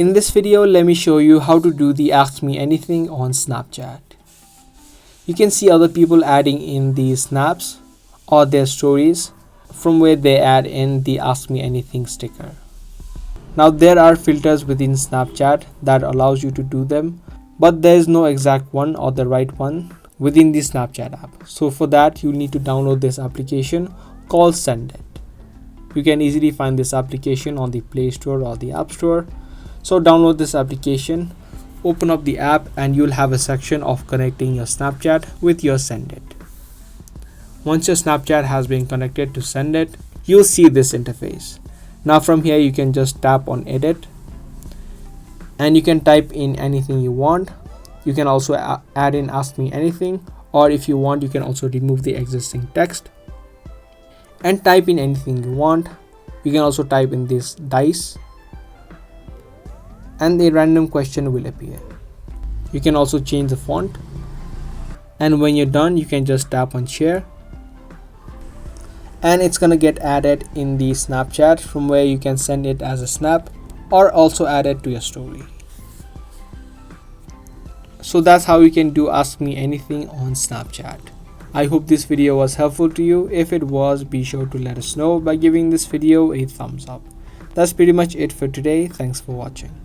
In this video, let me show you how to do the Ask Me Anything on Snapchat. You can see other people adding in the snaps or their stories from where they add in the Ask Me Anything sticker. Now there are filters within Snapchat that allows you to do them, but there is no exact one or the right one within the Snapchat app. So for that, you need to download this application called Send It. You can easily find this application on the Play Store or the App Store. So download this application, open up the app, and you'll have a section of connecting your Snapchat with your Send It. Once your Snapchat has been connected to Send It, you'll see this interface. Now from here you can just tap on Edit and you can type in anything you want. You can also add in Ask Me Anything, or if you want you can also remove the existing text and type in anything you want. You can also type in this dice and a random question will appear. You can also change the font, and when you're done you can just tap on share and it's gonna get added in the Snapchat, from where you can send it as a snap or also add it to your story. So that's how you can do Ask Me Anything on Snapchat. I hope this video was helpful to you. If it was, be sure to let us know by giving this video a thumbs up. That's pretty much it for today. Thanks for watching.